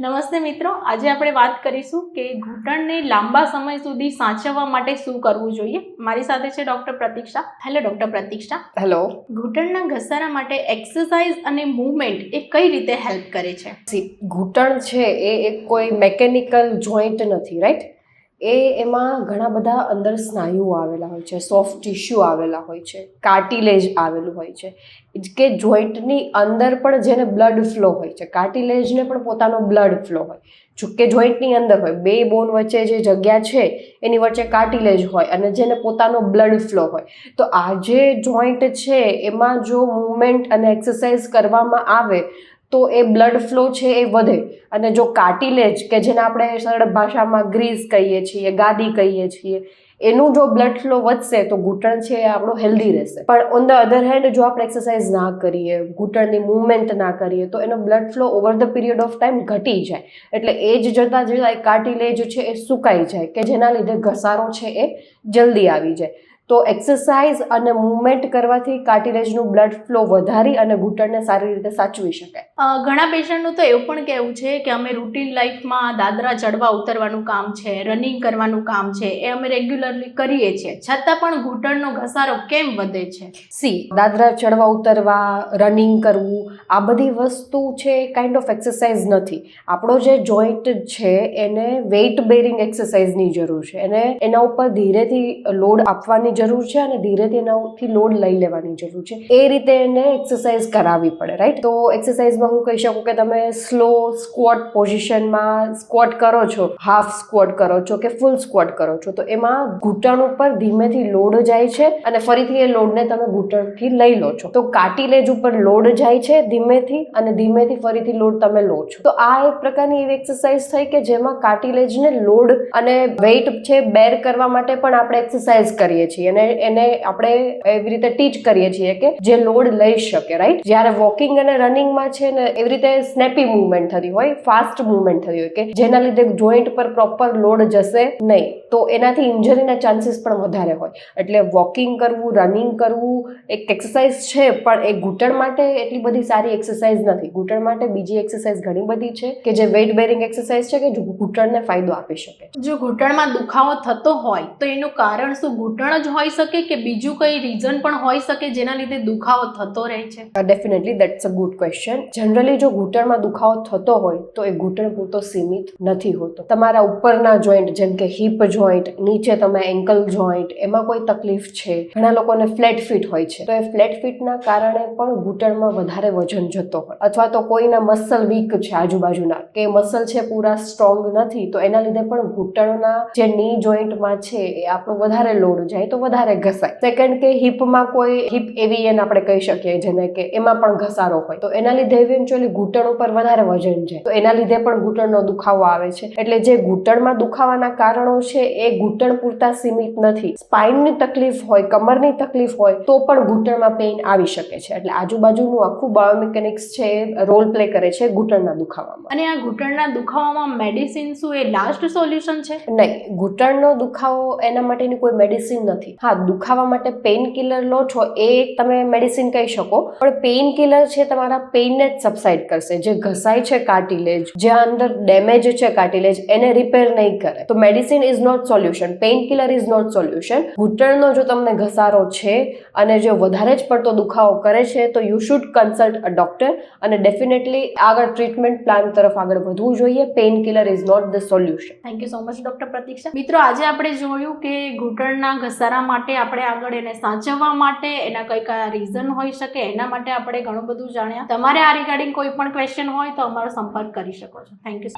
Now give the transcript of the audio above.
નમસ્તે મિત્રો, આજે આપણે વાત કરીશું કે ઘૂંટણને લાંબા સમય સુધી સાચવવા માટે શું કરવું જોઈએ. મારી સાથે છે ડોક્ટર પ્રતીક્ષા. હેલો ડોક્ટર પ્રતીક્ષા. હેલો. ઘૂંટણના ઘસારા માટે એક્સરસાઇઝ અને મૂવમેન્ટ એ કઈ રીતે હેલ્પ કરે છે? ઘૂંટણ છે એ એક કોઈ મેકેનિકલ જોઈન્ટ નથી, રાઈટ? એમાં ઘણા બધા અંદર સ્નાયુઓ આવેલા હોય છે, સોફ્ટ ટિશ્યુ આવેલા હોય છે, કાર્ટિલેજ આવેલું હોય છે કે જોઈન્ટની અંદર પણ જેને બ્લડ ફ્લો હોય છે, કાર્ટિલેજને પણ પોતાનો બ્લડ ફ્લો હોય. જો કે જોઈન્ટની અંદર હોય, બે બોન વચ્ચે જે જગ્યા છે એની વચ્ચે કાર્ટિલેજ હોય અને જેને પોતાનો બ્લડ ફ્લો હોય. તો આ જે જોઈન્ટ છે એમાં જો મૂવમેન્ટ અને એક્સરસાઇઝ કરવામાં આવે તો એ બ્લડ ફ્લો છે એ વધે. અને જો કાર્ટિલેજ કે જેને આપણે સરળ ભાષામાં ગ્રીસ કહીએ છીએ, ગાદી કહીએ છીએ, એનું જો બ્લડ ફ્લો વધશે તો ઘૂંટણ છે એ આપણો હેલ્ધી રહેશે. પણ ઓન ધ અધર હેન્ડ જો આપણે એક્સરસાઇઝ ના કરીએ, ઘૂંટણની મૂવમેન્ટ ના કરીએ તો એનો blood flow over the period of time ઘટી જાય. એટલે એજ જતાં જતાં કાર્ટિલેજ છે એ સુકાઈ જાય કે જેના લીધે ઘસારો છે એ જલ્દી આવી જાય. તો એક્સરસાઇઝ અને મૂવમેન્ટ કરવાથી કાર્ટિલેજનું બ્લડ ફ્લો વધારી અને ઘૂંટણને સારી રીતે સાચવી શકાય. ઘણા પેશન્ટનું તો એવું પણ કહેવું છે કે અમે રૂટીન લાઈફમાં દાદરા ચડવા ઉતરવાનું કામ છે, રનિંગ કરવાનું કામ છે, એ અમે રેગ્યુલરલી કરીએ છીએ, છતાં પણ ઘૂંટણનો ઘસારો કેમ વધે છે? દાદરા ચડવા ઉતરવા, રનિંગ કરવું, આ બધી વસ્તુ છે કાઇન્ડ ઓફ એક્સરસાઇઝ નથી. આપણો જે જોઈન્ટ છે એને વેઇટ બેરિંગ એક્સરસાઇઝની જરૂર છે. એને એના ઉપર ધીરેથી લોડ આપવાની જરૂર છે અને ધીરેથી એનાથી લોડ લઈ લેવાની જરૂર છે. એ રીતે એને એક્સરસાઇઝ કરાવવી પડે, રાઈટ? તો એક્સરસાઇઝમાં હું કહી શકું કે તમે સ્લો સ્ક્વોટ પોઝિશનમાં સ્ક્વોટ કરો છો, હાફ સ્ક્વોટ કરો છો કે ફૂલ સ્ક્વોટ કરો છો, તો એમાં ઘૂંટણ ઉપર ધીમેથી લોડ જાય છે અને ફરીથી એ લોડને તમે ઘૂંટણથી લઈ લો છો. તો કાર્ટિલેજ ઉપર લોડ જાય છે ધીમેથી અને ધીમેથી ફરીથી લોડ તમે લો છો. તો આ એક પ્રકારની એવી એક્સરસાઇઝ થઈ કે જેમાં કાર્ટિલેજને લોડ અને વેઇટ છે બેર કરવા માટે પણ આપણે એક્સરસાઇઝ કરીએ છીએ અને એને આપણે એવી રીતે ટીચ કરીએ છીએ કે જે લોડ લઈ શકે, રાઈટ? જ્યારે વોકિંગ અને રનિંગમાં છે ને એવી રીતે સ્નેપી મૂવમેન્ટ થતી હોય, ફાસ્ટ મૂવમેન્ટ થતી હોય કે જેના લીધે જોઈન્ટ પર પ્રોપર લોડ જશે નહીં, તો એનાથી ઇન્જરીના ચાન્સીસ પણ વધારે હોય. એટલે વોકિંગ કરવું, રનિંગ કરવું એક એક્સરસાઇઝ છે, પણ એ ઘૂંટણ માટે એટલી બધી સારી એક્સરસાઇઝ નથી. ઘૂંટણ માટે બીજી એક્સરસાઇઝ ઘણી બધી છે કે જે વેઇટ બેરિંગ એક્સરસાઇઝ છે કે જો ઘૂંટણને ફાયદો આપી શકે. જો ઘૂંટણમાં દુખાવો થતો હોય તો એનું કારણ શું ઘૂંટણ જ હોઈ શકે કે બીજું કઈ રીઝન પણ હોઈ શકે જેના લીધે દુખાવો થતો રહે છે? Definitely that's a good question. Generally જો ઘૂંટણમાં દુખાવો થતો હોય તો એ ઘૂંટણ પૂરતો સીમિત નથી હોતો. તમારા ઉપરના જોઈન્ટ જેમ કે હિપ જોઈન્ટ, નીચે તમે એન્કલ જોઈન્ટ, એમાં કોઈ તકલીફ છે, ઘણા લોકોને ફ્લેટ ફીટ હોય છે, તો એ ફ્લેટ ફીટના કારણે પણ ઘૂંટણમાં વધારે વજન જતો હોય, અથવા તો કોઈના મસલ વીક છે આજુબાજુના, કે મસલ છે પૂરા સ્ટ્રોંગ નથી, તો એના લીધે પણ ઘૂંટણના જે ની જોઈન્ટમાં છે એ આપણો વધારે લોડ જાય તો વધારે ઘસાય. સેકન્ડ કે હિપમાં કોઈ હિપ એવીએન આપણે કહી શકીએ જેને કે એમાં પણ ઘસારો હોય, તો એના લીધે ઇવેન્ચ્યુઅલી ઘૂંટણ ઉપર વધારે વજન જાય, તો એના લીધે પણ ઘૂંટણનો દુખાવો આવે છે. એટલે જે ઘૂંટણમાં દુખાવાના કારણો છે એ ઘૂંટણ પૂરતા સીમિત નથી. સ્પાઇનની તકલીફ હોય, કમરની તકલીફ હોય તો પણ ઘૂંટણમાં પેઇન આવી શકે છે. એટલે આજુબાજુનું આખું બાયોમિકેનિક્સ છે એ રોલ પ્લે કરે છે ઘૂંટણના દુખાવામાં. અને આ ઘૂંટણના દુખાવામાં મેડિસિન શું એ લાસ્ટ સોલ્યુશન છે? નહીં, ઘૂંટણનો દુખાવો એના માટેની કોઈ મેડિસિન નથી. હા, દુખાવા માટે પેઇન કિલર લો છો એ તમે મેડિસિન કહી શકો, પણ પેઇન કિલર છે તમારા પેઇનને જ સબસાઇડ કરશે. જે ઘસાય છે કાર્ટિલેજ, જ્યાં અંદર ડેમેજ છે કાર્ટિલેજ, એને રિપેર નહીં કરે. તો medicine is not solution, pain killer is not solution. ઘૂંટણનો જો તમને ઘસારો છે અને જો વધારે જ પડતો દુખાવો કરે છે તો you should consult a doctor અને ડેફિનેટલી આગળ ટ્રીટમેન્ટ પ્લાન તરફ આગળ વધવું જોઈએ. Pain killer is not the solution. Thank you so much doctor Pratiksha. મિત્રો, આજે આપણે જોયું કે ઘૂંટણના ઘસારા માટે આપણે આગળ એને સાચવવા માટે એના કઈ કયા રીઝન હોઈ શકે, એના માટે આપણે ઘણું બધું જાણ્યા. તમારે આ રિગાર્ડિંગ કોઈ પણ ક્વેશ્ચન હોય તો અમારો સંપર્ક કરી શકો છો. Thank you.